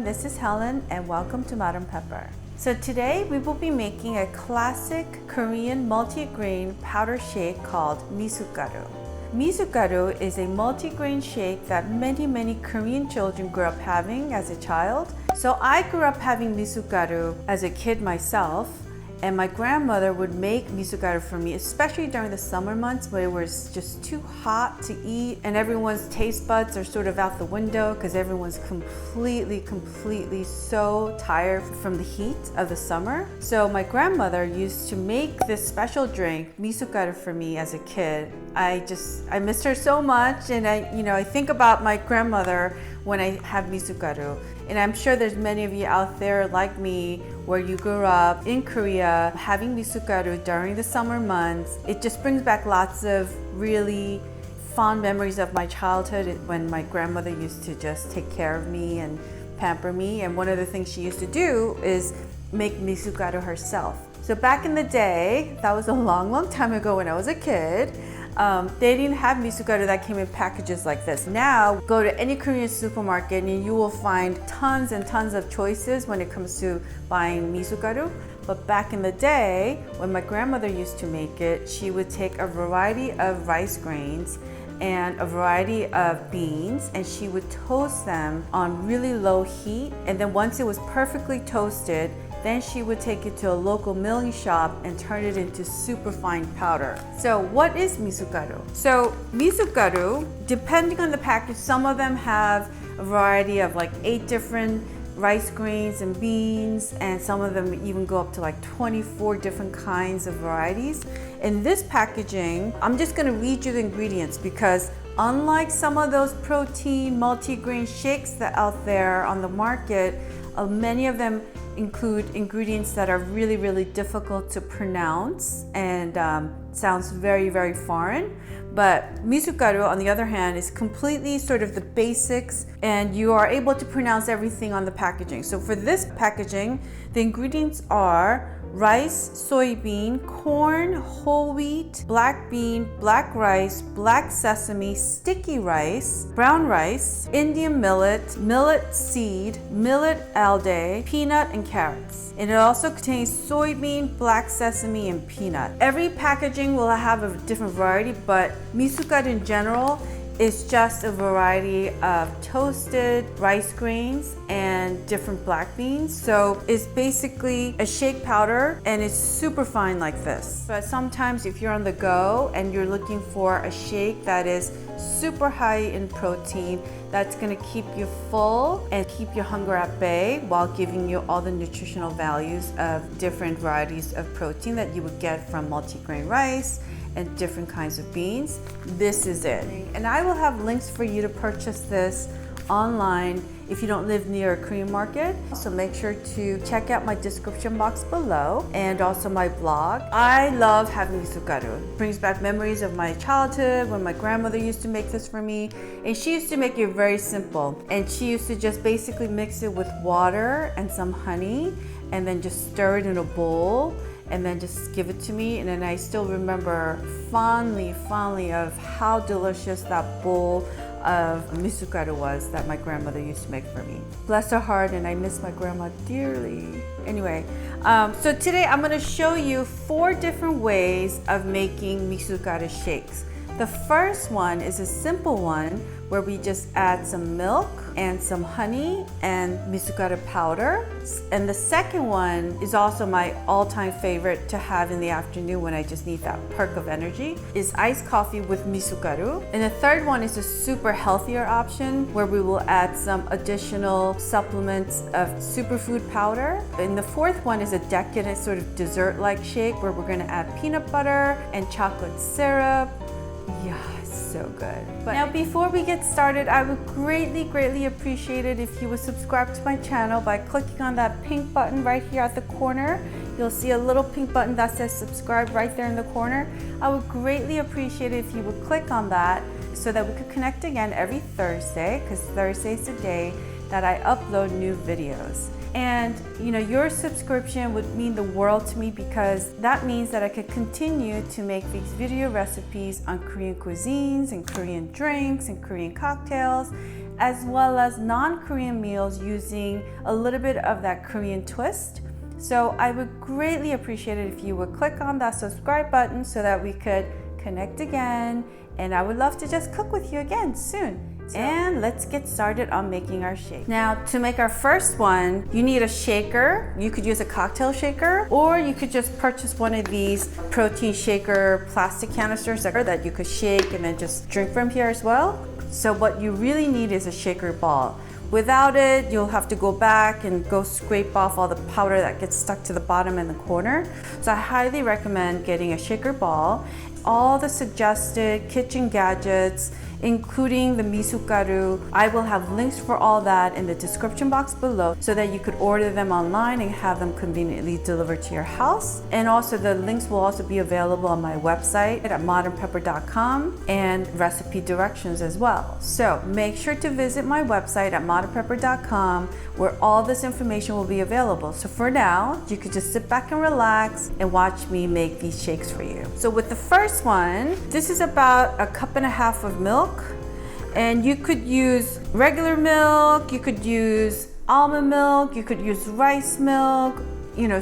this is Helen and welcome to Madam Pepper. So today we will be making a classic Korean multigrain powder shake called Misugaru. Misugaru is a multigrain shake that many Korean children grew up having as a child. So I grew up having Misugaru as a kid myself, and my grandmother would make Misugaru for me, especially during the summer months where it was just too hot to eat and everyone's taste buds are sort of out the window because everyone's completely so tired from the heat of the summer. So my grandmother used to make this special drink, Misugaru, for me as a kid. I miss her so much, and I think about my grandmother when I have Misugaru. And I'm sure there's many of you out there like me where you grew up in Korea having Misugaru during the summer months. It just brings back lots of really fond memories of my childhood when my grandmother used to just take care of me and pamper me. And one of the things she used to do is make Misugaru herself. So back in the day, that was a long time ago when I was a kid, they didn't have Misugaru that came in packages like this. Now, go to any Korean supermarket and you will find tons and tons of choices when it comes to buying Misugaru. But back in the day, when my grandmother used to make it, she would take a variety of rice grains and a variety of beans, and she would toast them on really low heat. And then once it was perfectly toasted, then she would take it to a local milling shop and turn it into super fine powder. So what is Misugaru? So Misugaru, depending on the package, some of them have a variety of like 8 different rice grains and beans, and some of them even go up to like 24 different kinds of varieties. In this packaging, I'm just gonna read you the ingredients because unlike some of those protein multigrain shakes that out there on the market, many of them include ingredients that are really difficult to pronounce and sounds very foreign. But Misugaru, on the other hand, is completely sort of the basics, and you are able to pronounce everything on the packaging. So for this packaging, the ingredients are rice, soybean, corn, whole wheat, black bean, black rice, black sesame, sticky rice, brown rice, Indian millet, millet seed, millet algae, peanut, and carrots. And it also contains soybean, black sesame, and peanut. Every packaging will have a different variety, but Misugaru in general is just a variety of toasted rice grains and different black beans. So it's basically a shake powder, and it's super fine like this. But sometimes if you're on the go and you're looking for a shake that is super high in protein, that's gonna keep you full and keep your hunger at bay while giving you all the nutritional values of different varieties of protein that you would get from multigrain rice and different kinds of beans, this is it. And I will have links for you to purchase this online if you don't live near a Korean market. So make sure to check out my description box below and also my blog. I love having Misugaru. It brings back memories of my childhood when my grandmother used to make this for me. And she used to make it very simple. And she used to just basically mix it with water and some honey and then just stir it in a bowl and then just give it to me. And then I still remember fondly of how delicious that bowl of Misugaru was that my grandmother used to make for me. Bless her heart, and I miss my grandma dearly. Anyway, so today I'm gonna show you 4 different ways of making Misugaru shakes. The first one is a simple one where we just add some milk and some honey and Misugaru powder. And the second one is also my all-time favorite to have in the afternoon when I just need that perk of energy, is iced coffee with Misugaru. And the third one is a super healthier option where we will add some additional supplements of superfood powder. And the fourth one is a decadent sort of dessert-like shake where we're gonna add peanut butter and chocolate syrup. Yeah, so good. But now before we get started, I would greatly appreciate it if you would subscribe to my channel by clicking on that pink button right here at the corner. You'll see a little pink button that says subscribe right there in the corner. I would greatly appreciate it if you would click on that so that we could connect again every Thursday, because Thursday is the day that I upload new videos. And your subscription would mean the world to me because that means that I could continue to make these video recipes on Korean cuisines and Korean drinks and Korean cocktails as well as non-Korean meals using a little bit of that Korean twist. So I would greatly appreciate it if you would click on that subscribe button so that we could connect again, and I would love to just cook with you again soon. And let's get started on making our shake. Now, to make our first one, you need a shaker. You could use a cocktail shaker, or you could just purchase one of these protein shaker plastic canisters that you could shake and then just drink from here as well. So what you really need is a shaker ball. Without it, you'll have to go back and go scrape off all the powder that gets stuck to the bottom and the corner. So I highly recommend getting a shaker ball. All the suggested kitchen gadgets, including the Misugaru, I will have links for all that in the description box below so that you could order them online and have them conveniently delivered to your house. And also the links will also be available on my website at modernpepper.com and recipe directions as well. So make sure to visit my website at modernpepper.com where all this information will be available. So for now, you could just sit back and relax and watch me make these shakes for you. So with the first one, this is about 1.5 cups of milk. And you could use regular milk, you could use almond milk, you could use rice milk,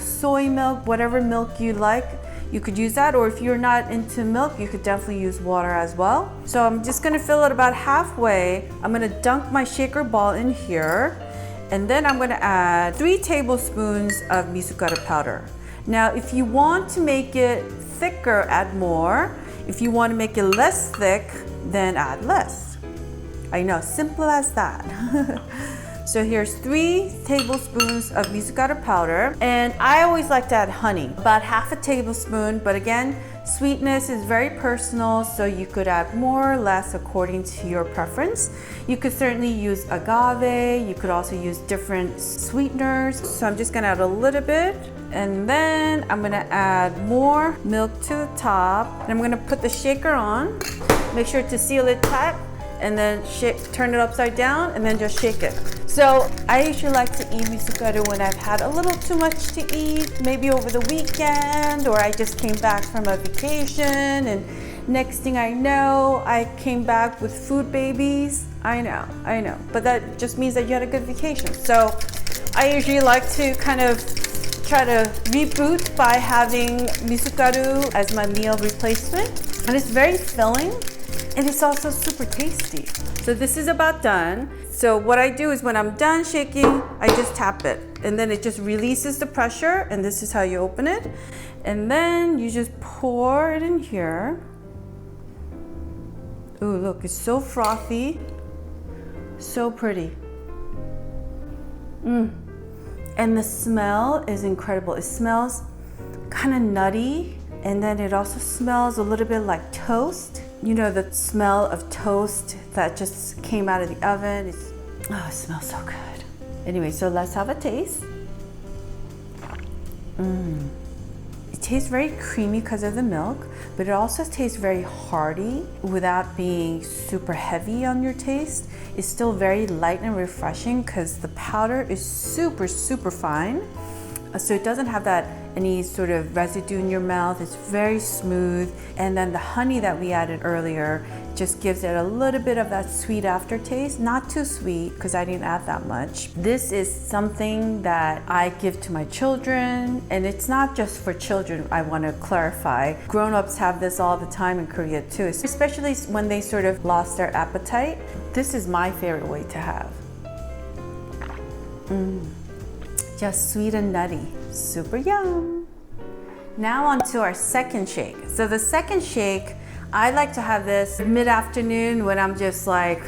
soy milk, whatever milk you like, you could use that. Or if you're not into milk, you could definitely use water as well. So I'm just gonna fill it about halfway. I'm gonna dunk my shaker ball in here, and then I'm gonna add 3 tablespoons of Misugaru powder. Now, if you want to make it thicker, add more. If you want to make it less thick, then add less. I know, simple as that. So here's 3 tablespoons of Misugaru powder, and I always like to add honey, about 1/2 tablespoon, but again, sweetness is very personal, so you could add more or less according to your preference. You could certainly use agave, you could also use different sweeteners. So I'm just gonna add a little bit, and then I'm gonna add more milk to the top, and I'm gonna put the shaker on. Make sure to seal it tight, and then turn it upside down, and then just shake it. So I usually like to eat Misugaru when I've had a little too much to eat, maybe over the weekend, or I just came back from a vacation, and next thing I know, I came back with food babies. I know, but that just means that you had a good vacation. So I usually like to kind of try to reboot by having Misugaru as my meal replacement, and it's very filling. And it's also super tasty. So this is about done. So what I do is when I'm done shaking, I just tap it. And then it just releases the pressure, and this is how you open it. And then you just pour it in here. Ooh, look, it's so frothy. So pretty. And the smell is incredible. It smells kind of nutty, and then it also smells a little bit like toast. The smell of toast that just came out of the oven. It smells so good. Anyway, so let's have a taste. It tastes very creamy because of the milk, but it also tastes very hearty without being super heavy on your taste. It's still very light and refreshing because the powder is super, super fine. So it doesn't have any sort of residue in your mouth. It's very smooth. And then the honey that we added earlier just gives it a little bit of that sweet aftertaste. Not too sweet because I didn't add that much. This is something that I give to my children, and it's not just for children, I want to clarify. Grown-ups have this all the time in Korea too, especially when they sort of lost their appetite. This is my favorite way to have. Just sweet and nutty, super yum. Now on to our second shake. So the second shake, I like to have this mid-afternoon when I'm just like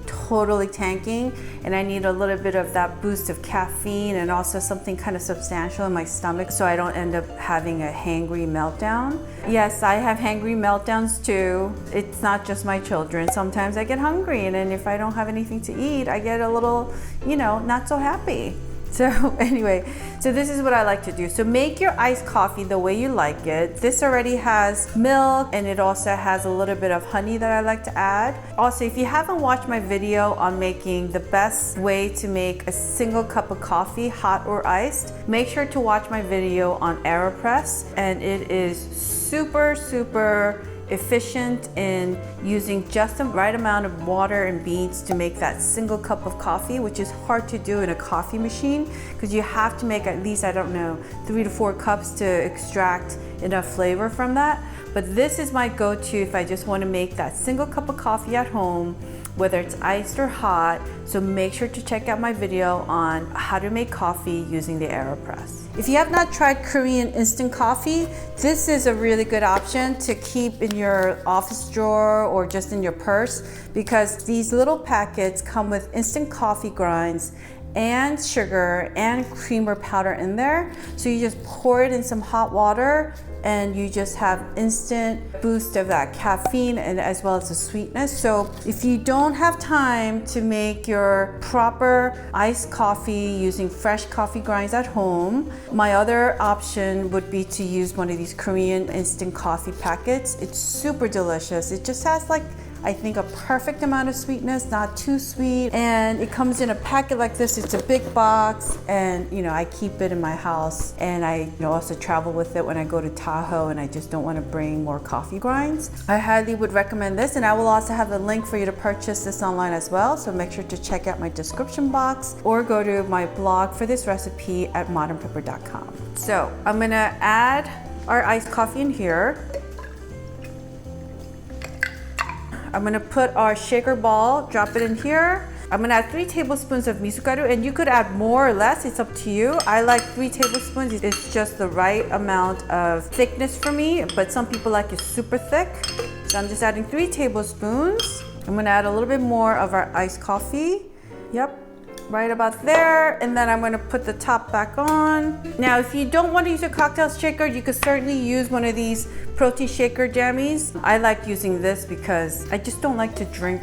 totally tanking and I need a little bit of that boost of caffeine and also something kind of substantial in my stomach so I don't end up having a hangry meltdown. Yes, I have hangry meltdowns too. It's not just my children. Sometimes I get hungry, and then if I don't have anything to eat, I get a little, not so happy. So anyway, so this is what I like to do. So make your iced coffee the way you like it. This already has milk, and it also has a little bit of honey that I like to add. Also, if you haven't watched my video on making the best way to make a single cup of coffee, hot or iced, make sure to watch my video on AeroPress, and it is super, super efficient in using just the right amount of water and beans to make that single cup of coffee, which is hard to do in a coffee machine because you have to make at least, I don't know, 3 to 4 cups to extract enough flavor from that. But this is my go-to if I just want to make that single cup of coffee at home, whether it's iced or hot. So make sure to check out my video on how to make coffee using the AeroPress. If you have not tried Korean instant coffee, this is a really good option to keep in your office drawer or just in your purse, because these little packets come with instant coffee grinds and sugar and creamer powder in there. So you just pour it in some hot water and you just have instant boost of that caffeine and as well as the sweetness. So if you don't have time to make your proper iced coffee using fresh coffee grinds at home, my other option would be to use one of these Korean instant coffee packets. It's super delicious. It just has like, I think, a perfect amount of sweetness, not too sweet. And it comes in a packet like this. It's a big box, and I keep it in my house. And I also travel with it when I go to Tahoe and I just don't want to bring more coffee grinds. I highly would recommend this, and I will also have a link for you to purchase this online as well. So make sure to check out my description box or go to my blog for this recipe at modernpepper.com. So I'm gonna add our iced coffee in here. I'm gonna put our shaker ball, drop it in here. I'm gonna add 3 tablespoons of Misugaru, and you could add more or less, it's up to you. I like 3 tablespoons, it's just the right amount of thickness for me, but some people like it super thick. So I'm just adding 3 tablespoons. I'm gonna add a little bit more of our iced coffee. Yep, right about there. And then I'm gonna put the top back on. Now, if you don't wanna use a cocktail shaker, you could certainly use one of these protein shaker jammies. I like using this because I just don't like to drink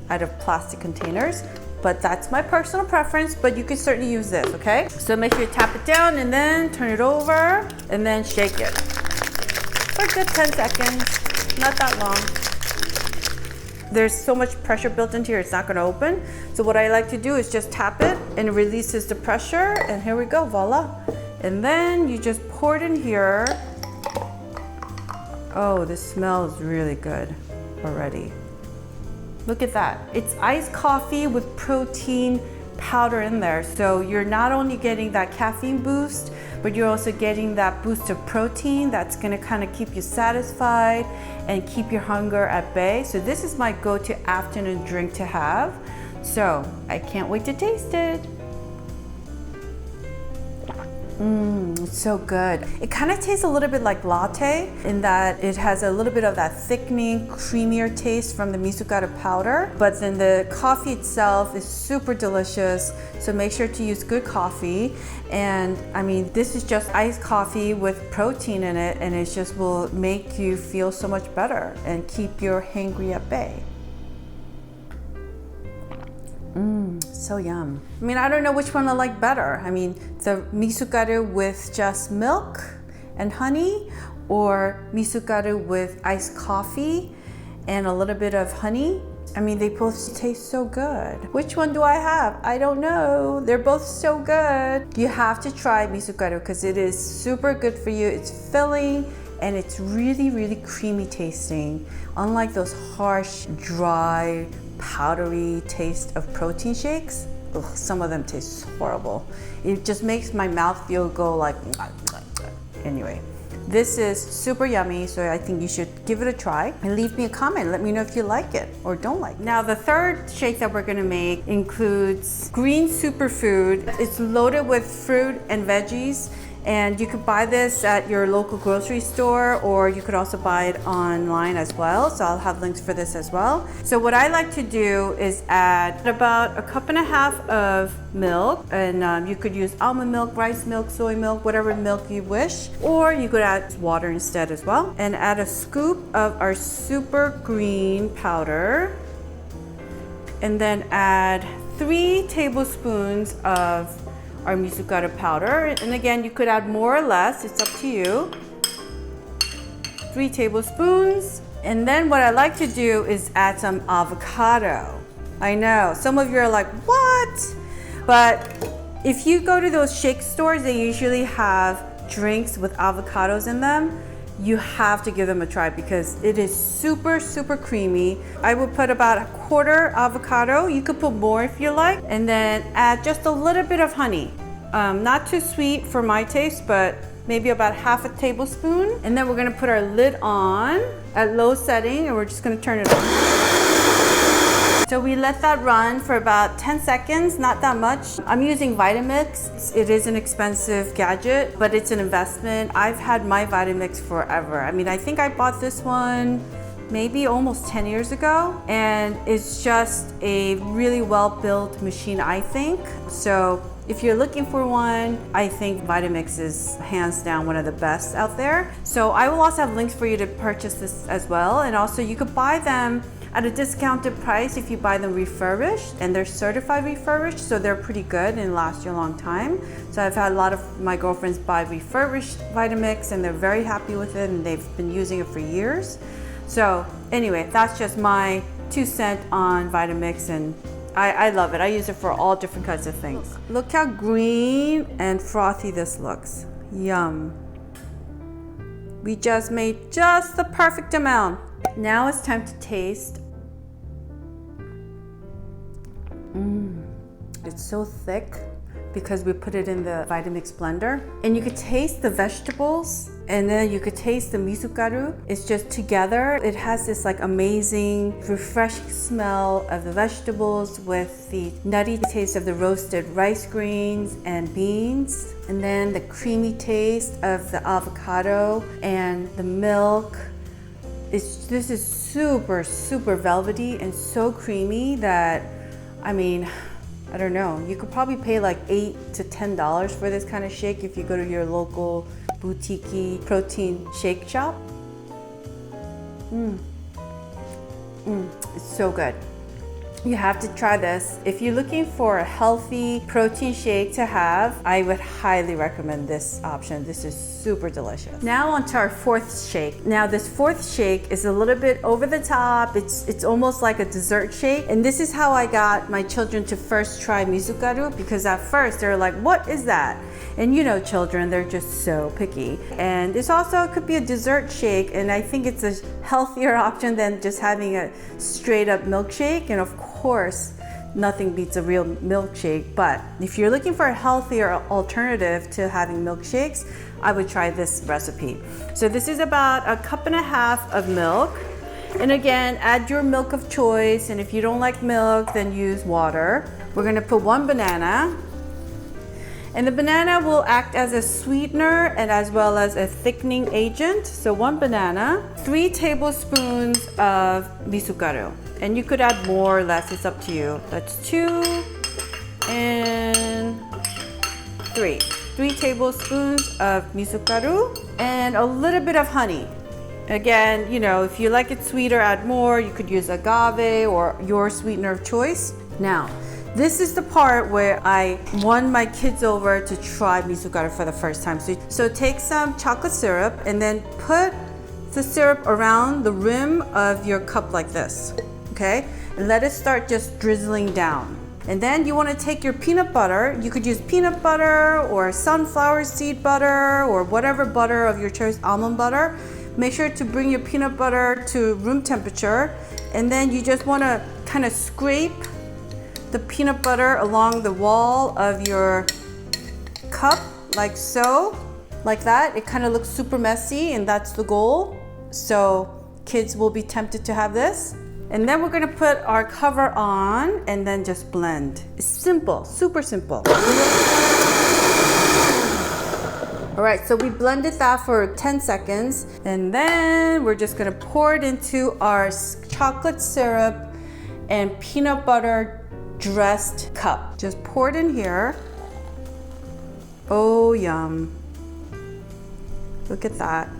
out of plastic containers, but that's my personal preference, but you can certainly use this, okay? So make sure you tap it down and then turn it over and then shake it for a good 10 seconds, not that long. There's so much pressure built into here, it's not gonna open. So what I like to do is just tap it and it releases the pressure, and here we go, voila. And then you just pour it in here. Oh, this smells really good already. Look at that. It's iced coffee with protein powder in there. So you're not only getting that caffeine boost, but you're also getting that boost of protein that's gonna kind of keep you satisfied and keep your hunger at bay. So this is my go-to afternoon drink to have. So I can't wait to taste it. It's so good. It kind of tastes a little bit like latte in that it has a little bit of that thickening, creamier taste from the Misugaru powder, but then the coffee itself is super delicious. So make sure to use good coffee. And I mean, this is just iced coffee with protein in it, and it just will make you feel so much better and keep your hangry at bay. So yum. I mean, I don't know which one I like better. I mean, the Misugaru with just milk and honey, or Misugaru with iced coffee and a little bit of honey. I mean, they both taste so good. Which one do I have? I don't know. They're both so good. You have to try Misugaru because it is super good for you. It's filling and it's really, really creamy tasting. Unlike those harsh, dry, powdery taste of protein shakes. Ugh, some of them taste horrible. It just makes my mouth feel go like, anyway. This is super yummy, so I think you should give it a try and leave me a comment. Let me know if you like it or don't like it. Now, the third shake that we're gonna make includes green superfood. It's loaded with fruit and veggies, and you could buy this at your local grocery store, or you could also buy it online as well. So I'll have links for this as well. So what I like to do is add about 1.5 cups of milk, and you could use almond milk, rice milk, soy milk, whatever milk you wish, or you could add water instead as well, and add a scoop of our super green powder, and then add 3 tablespoons of our Misugaru powder. And again, you could add more or less, it's up to you. 3 tablespoons. And then what I like to do is add some avocado. I know, some of you are like, what? But if you go to those shake stores, they usually have drinks with avocados in them. you have to give them a try because it is super, super creamy. I would put about a quarter avocado. You could put more if you like, and then add just a little bit of honey. Not too sweet for my taste, but maybe about half a tablespoon. And then we're gonna put our lid on at low setting, and we're just gonna turn it on. So we let that run for about 10 seconds, not that much. I'm using Vitamix. It is an expensive gadget, but it's an investment. I've had my Vitamix forever. I mean, I think I bought this one maybe almost 10 years ago, and it's just a really well-built machine, I think. So if you're looking for one, I think Vitamix is hands down one of the best out there. So I will also have links for you to purchase this as well. And also you could buy them at a discounted price if you buy them refurbished, and they're certified refurbished, so they're pretty good and last you a long time. So I've had a lot of my girlfriends buy refurbished Vitamix and they're very happy with it, and they've been using it for years. So anyway, that's just my 2 cents on Vitamix, and I love it. I use it for all different kinds of things. Look how green and frothy this looks. Yum. We just made just the perfect amount. Now it's time to taste. It's so thick because we put it in the Vitamix blender. And you could taste the vegetables, and then you could taste the Misugaru. It's just together. It has this like amazing, refreshing smell of the vegetables with the nutty taste of the roasted rice grains and beans. And then the creamy taste of the avocado and the milk. This is super, super velvety and so creamy that, I mean, I don't know. You could probably pay like $8 to $10 for this kind of shake if you go to your local boutique protein shake shop. It's so good. You have to try this. If you're looking for a healthy protein shake to have, I would highly recommend this option. This is super delicious. Now on to our fourth shake. Now this fourth shake is a little bit over the top. It's almost like a dessert shake. And this is how I got my children to first try Misugaru, because at first they're like, what is that? And you know children, they're just so picky. And this also could be a dessert shake, and I think it's a healthier option than just having a straight up milkshake. And of course, nothing beats a real milkshake, but if you're looking for a healthier alternative to having milkshakes, I would try this recipe. So this is about 1.5 cups of milk. And again, add your milk of choice, and if you don't like milk, then use water. We're gonna put 1 banana. And the banana will act as a sweetener and as well as a thickening agent. So 1 banana, 3 tablespoons of Misugaru. And you could add more or less, it's up to you. That's 2 and 3. 3 tablespoons of Misugaru and a little bit of honey. Again, you know, if you like it sweeter, add more. You could use agave or your sweetener of choice. Now, this is the part where I won my kids over to try Misugaru for the first time. So take some chocolate syrup and then put the syrup around the rim of your cup like this, okay? And let it start just drizzling down. And then you want to take your peanut butter. You could use peanut butter or sunflower seed butter or whatever butter of your choice, almond butter. Make sure to bring your peanut butter to room temperature. And then you just want to kind of scrape the peanut butter along the wall of your cup, like so, like that. It kind of looks super messy, and that's the goal. So kids will be tempted to have this. And then we're gonna put our cover on and then just blend. It's simple, super simple. All right, so we blended that for 10 seconds, and then we're just gonna pour it into our chocolate syrup and peanut butter dressed cup. Just pour it in here. Oh, yum. Look at that.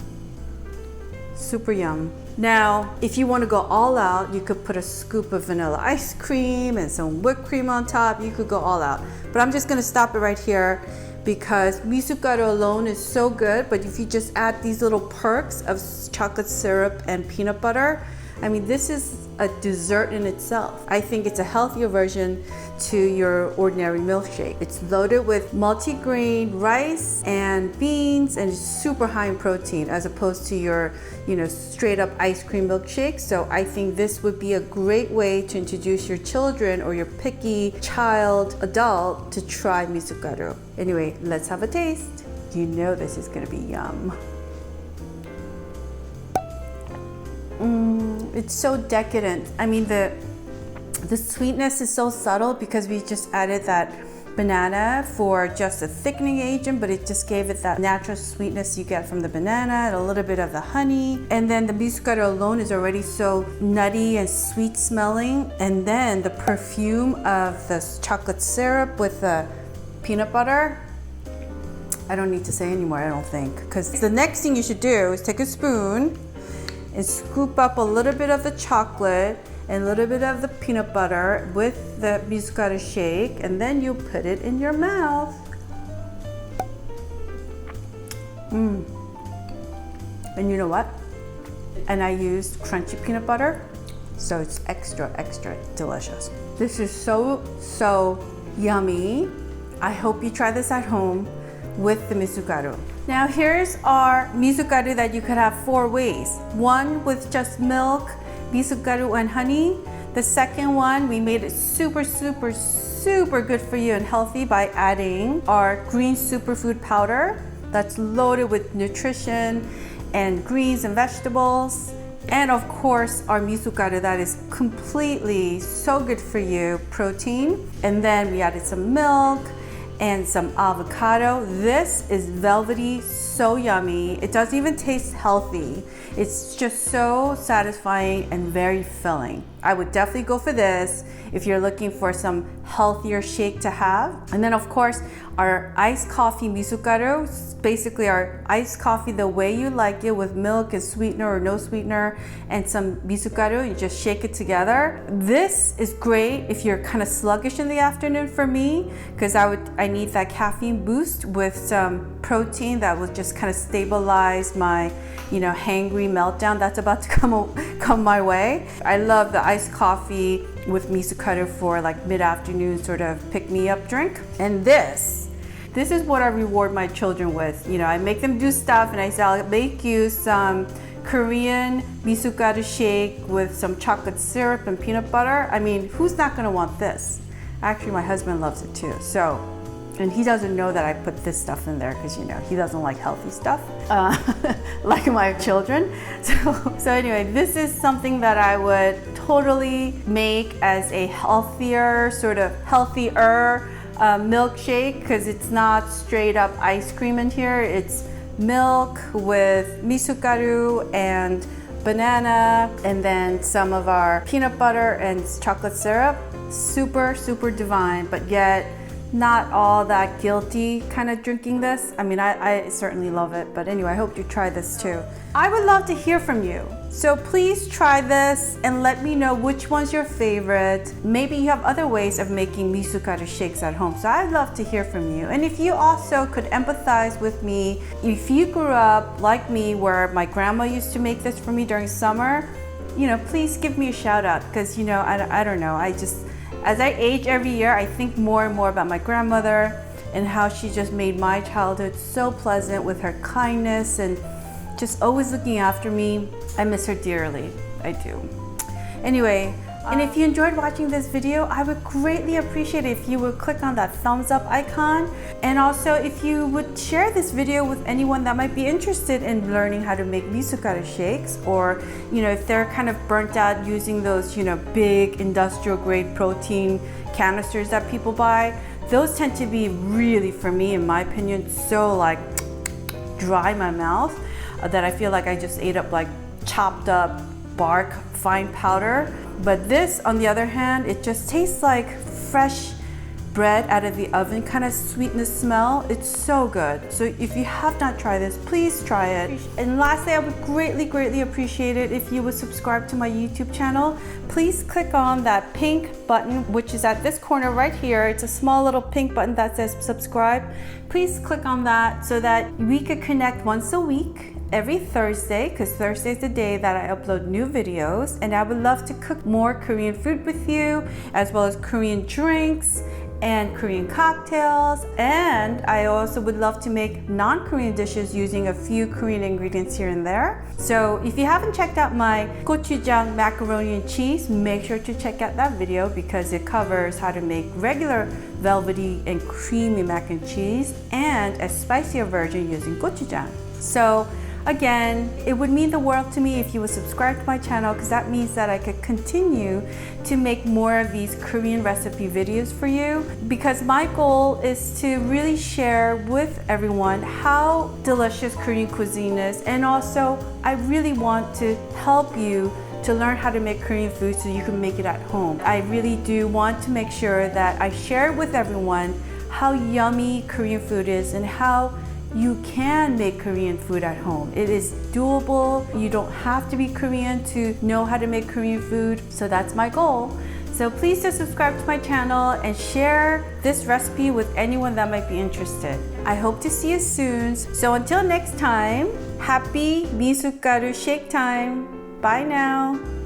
Super yum. Now, if you want to go all out, you could put a scoop of vanilla ice cream and some whipped cream on top. You could go all out. But I'm just going to stop it right here because Misugaru alone is so good. But if you just add these little perks of chocolate syrup and peanut butter, I mean, this is a dessert in itself. I think it's a healthier version to your ordinary milkshake. It's loaded with multigrain rice and beans and super high in protein as opposed to your, straight up ice cream milkshake. So I think this would be a great way to introduce your children or your picky child, adult to try Misugaru. Anyway, let's have a taste. You know this is gonna be yum. It's so decadent. I mean, the sweetness is so subtle because we just added that banana for just a thickening agent, but it just gave it that natural sweetness you get from the banana and a little bit of the honey. And then the Misugaru alone is already so nutty and sweet smelling. And then the perfume of the chocolate syrup with the peanut butter. I don't need to say anymore, I don't think. Because the next thing you should do is take a spoon and scoop up a little bit of the chocolate and a little bit of the peanut butter with the Misugaru shake, and then you put it in your mouth. And you know what? And I used crunchy peanut butter, so it's extra delicious. This is so yummy. I hope you try this at home with the Misugaru. Now here's our Misugaru that you could have 4 ways. One with just milk, Misugaru and honey. The second one, we made it super good for you and healthy by adding our green superfood powder that's loaded with nutrition and greens and vegetables. And of course, our Misugaru that is completely so good for you, protein. And then we added some milk and some avocado. This is velvety, so yummy. It doesn't even taste healthy. It's just so satisfying and very filling. I would definitely go for this if you're looking for some healthier shake to have. And then of course, our iced coffee Misugaru, basically our iced coffee the way you like it with milk and sweetener or no sweetener and some Misugaru, you just shake it together. This is great if you're kind of sluggish in the afternoon for me, because I need that caffeine boost with some protein that will just kind of stabilize my, hangry meltdown that's about to come my way. I love the iced coffee with Misugaru for like mid-afternoon sort of pick-me-up drink. And this is what I reward my children with. I make them do stuff and I say, I'll make you some Korean Misugaru shake with some chocolate syrup and peanut butter. I mean, who's not gonna want this? Actually, my husband loves it too. And he doesn't know that I put this stuff in there because he doesn't like healthy stuff, like my children. So anyway, this is something that I would totally make as a healthier milkshake, because it's not straight up ice cream in here. It's milk with Misugaru and banana, and then some of our peanut butter and chocolate syrup. Super divine, but yet not all that guilty kind of drinking this. I mean, I certainly love it, but anyway, I hope you try this too. I would love to hear from you. So please try this and let me know which one's your favorite. Maybe you have other ways of making Misugaru shakes at home. So I'd love to hear from you. And if you also could empathize with me, if you grew up like me where my grandma used to make this for me during summer, please give me a shout out, because I don't know, as I age every year, I think more and more about my grandmother and how she just made my childhood so pleasant with her kindness and just always looking after me. I miss her dearly, I do. Anyway, and if you enjoyed watching this video, I would greatly appreciate it if you would click on that thumbs up icon. And also if you would share this video with anyone that might be interested in learning how to make Misugaru shakes, or if they're kind of burnt out using those big industrial grade protein canisters that people buy. Those tend to be really, for me in my opinion, so like dry in my mouth that I feel like I just ate up like chopped up bark fine powder. But this, on the other hand, it just tastes like fresh bread out of the oven, kind of sweetness smell. It's so good. So if you have not tried this, please try it. And lastly, I would greatly appreciate it if you would subscribe to my YouTube channel. Please click on that pink button, which is at this corner right here. It's a small little pink button that says subscribe. Please click on that so that we could connect once a week every Thursday, because Thursday is the day that I upload new videos, and I would love to cook more Korean food with you, as well as Korean drinks and Korean cocktails, and I also would love to make non-Korean dishes using a few Korean ingredients here and there. So if you haven't checked out my gochujang macaroni and cheese, make sure to check out that video because it covers how to make regular velvety and creamy mac and cheese and a spicier version using gochujang. So again, it would mean the world to me if you would subscribe to my channel because that means that I could continue to make more of these Korean recipe videos for you, because my goal is to really share with everyone how delicious Korean cuisine is, and also I really want to help you to learn how to make Korean food so you can make it at home. I really do want to make sure that I share with everyone how yummy Korean food is and how you can make Korean food at home. It is doable. You don't have to be Korean to know how to make Korean food. So that's my goal. So please do subscribe to my channel and share this recipe with anyone that might be interested. I hope to see you soon. So until next time, happy Misugaru shake time. Bye now.